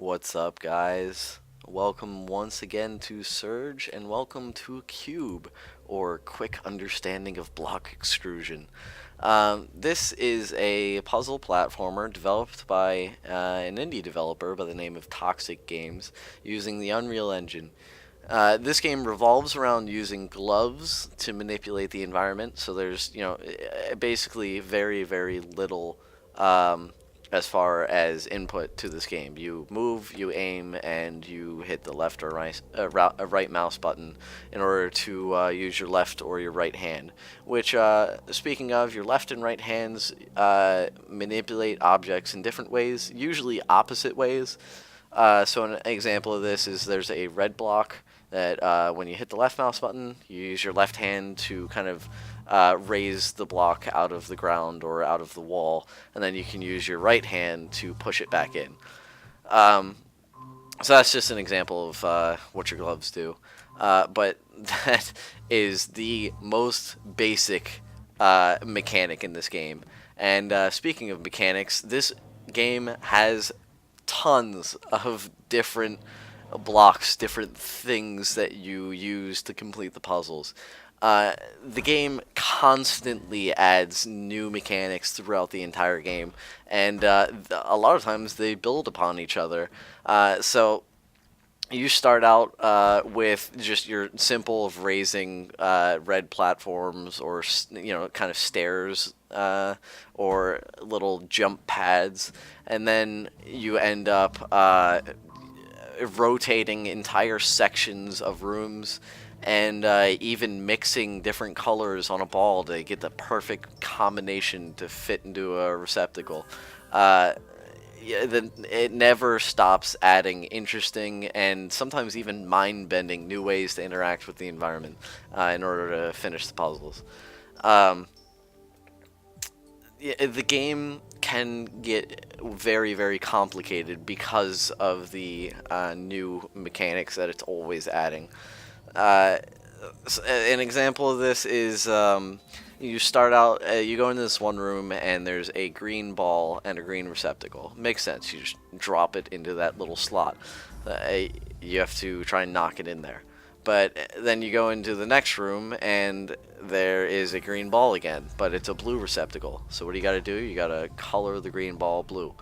What's up, guys? Welcome once again to Surge, and welcome to Q.U.B.E, or Quick Understanding of Block Extrusion. This is a puzzle platformer developed by an indie developer by the name of Toxic Games using the Unreal Engine. This game revolves around using gloves to manipulate the environment, so there's, basically very, very little as far as input to this game. You move, you aim, and you hit the left or right mouse button in order to use your left or your right hand. Which, speaking of, your left and right hands manipulate objects in different ways, usually opposite ways. So an example of this is there's a red block that when you hit the left mouse button, you use your left hand to kind of raise the block out of the ground or out of the wall, and then you can use your right hand to push it back in. So that's just an example of what your gloves do. But that is the most basic mechanic in this game. And speaking of mechanics, this game has tons of different blocks, different things that you use to complete the puzzles. The game constantly adds new mechanics throughout the entire game, and a lot of times they build upon each other. So you start out with just your simple of raising red platforms or kind of stairs or little jump pads, and then you end up rotating entire sections of rooms and even mixing different colors on a ball to get the perfect combination to fit into a receptacle. It never stops adding interesting and sometimes even mind-bending new ways to interact with the environment in order to finish the puzzles. The game can get very, very complicated because of the new mechanics that it's always adding. An example of this is you start out, you go into this one room and there's a green ball and a green receptacle. Makes sense. You just drop it into that little slot. You have to try and knock it in there. But then you go into the next room and there is a green ball again, but it's a blue receptacle. So what do you got to do? You got to color the green ball blue.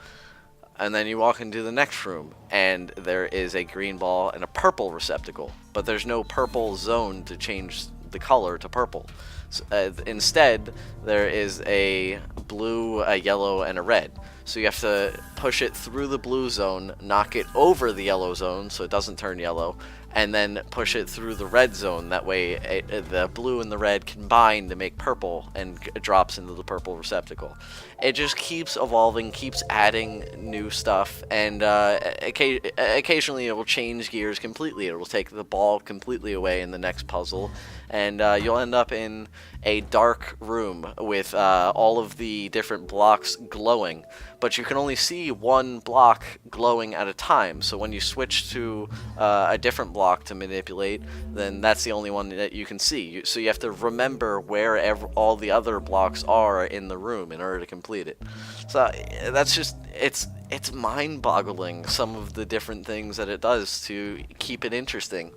And then you walk into the next room and there is a green ball and a purple receptacle, but there's no purple zone to change the color to purple. So, instead, there is a blue, a yellow, and a red. So you have to push it through the blue zone, knock it over the yellow zone so it doesn't turn yellow, and then push it through the red zone. That way the blue and the red combine to make purple and it drops into the purple receptacle. It just keeps evolving, keeps adding new stuff, and occasionally it will change gears completely. It will take the ball completely away in the next puzzle, and you'll end up in a dark room with all of the different blocks glowing, but you can only see one block glowing at a time. So when you switch to a different block to manipulate, then that's the only one that you can see. So you have to remember where all the other blocks are in the room in order to complete it. So that's just, it's mind-boggling, some of the different things that it does to keep it interesting.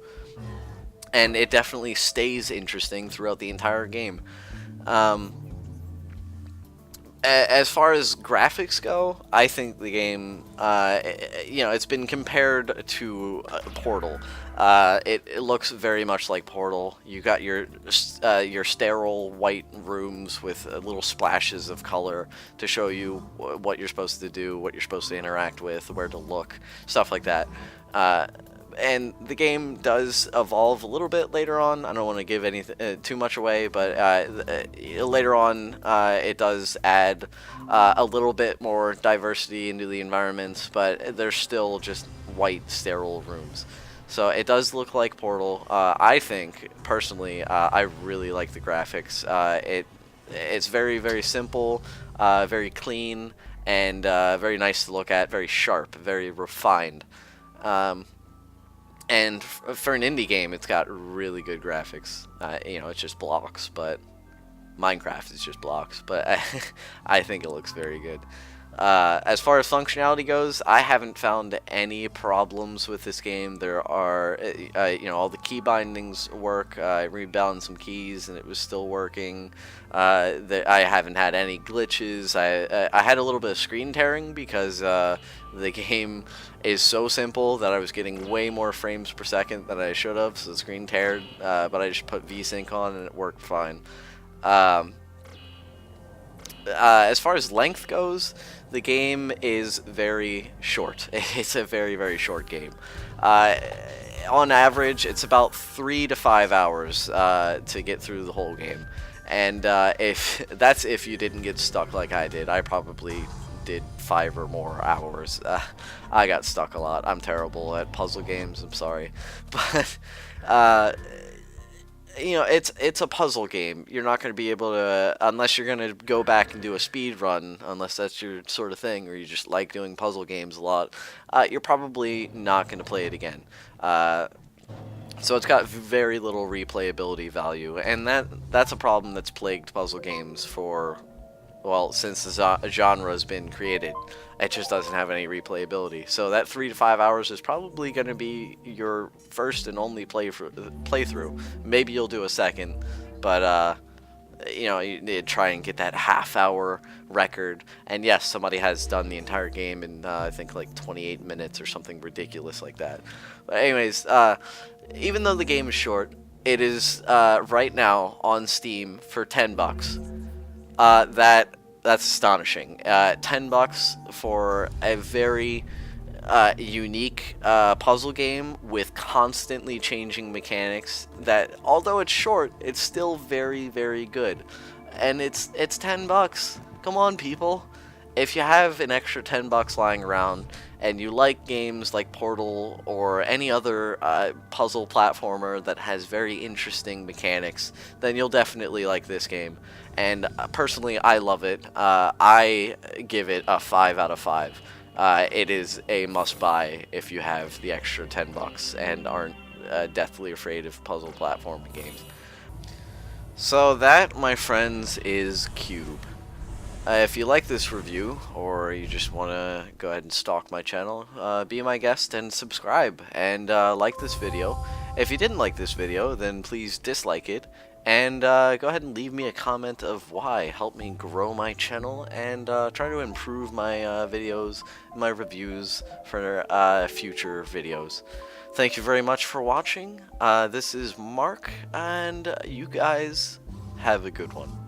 And it definitely stays interesting throughout the entire game. As far as graphics go, I think the game, it's been compared to Portal. It looks very much like Portal. You got your sterile white rooms with little splashes of color to show you what you're supposed to do, what you're supposed to interact with, where to look, stuff like that. And the game does evolve a little bit later on. I don't want to give anything too much away, but later on it does add a little bit more diversity into the environments, but they're still just white, sterile rooms. So it does look like Portal. I think, personally, I really like the graphics. It's very, very simple, very clean, and very nice to look at, very sharp, very refined. And for an indie game, it's got really good graphics. It's just blocks, but Minecraft is just blocks. But I think it looks very good. As far as functionality goes, I haven't found any problems with this game. There are, all the key bindings work. I rebalanced some keys and it was still working. I haven't had any glitches. I had a little bit of screen tearing because the game is so simple that I was getting way more frames per second than I should have, so the screen teared. But I just put VSync on and it worked fine. As far as length goes, the game is very short. It's a very, very short game. On average, it's about 3 to 5 hours to get through the whole game. And if you didn't get stuck like I did, I probably did 5 or more hours. I got stuck a lot. I'm terrible at puzzle games, I'm sorry. But it's a puzzle game. You're not going to be able to, unless you're going to go back and do a speed run, unless that's your sort of thing, or you just like doing puzzle games a lot, you're probably not going to play it again. So it's got very little replayability value, and that's a problem that's plagued puzzle games for, well, since the genre has been created. It just doesn't have any replayability. So that 3 to 5 hours is probably going to be your first and only playthrough. Maybe you'll do a second, but you need to try and get that half-hour record. And yes, somebody has done the entire game in I think like 28 minutes or something ridiculous like that. But anyways, even though the game is short, it is right now on Steam for $10. That's astonishing. $10 for a very unique puzzle game with constantly changing mechanics that, although it's short, it's still very, very good. And it's $10. Come on, people. If you have an extra $10 lying around and you like games like Portal or any other puzzle platformer that has very interesting mechanics, then you'll definitely like this game. And personally, I love it. I give it a 5 out of 5. It is a must-buy if you have the extra $10 and aren't deathly afraid of puzzle platforming games. So that, my friends, is Q.U.B.E. If you like this review, or you just want to go ahead and stalk my channel, be my guest and subscribe, and like this video. If you didn't like this video, then please dislike it, and go ahead and leave me a comment of why. Help me grow my channel, and try to improve my videos, my reviews for future videos. Thank you very much for watching. This is Mark, and you guys have a good one.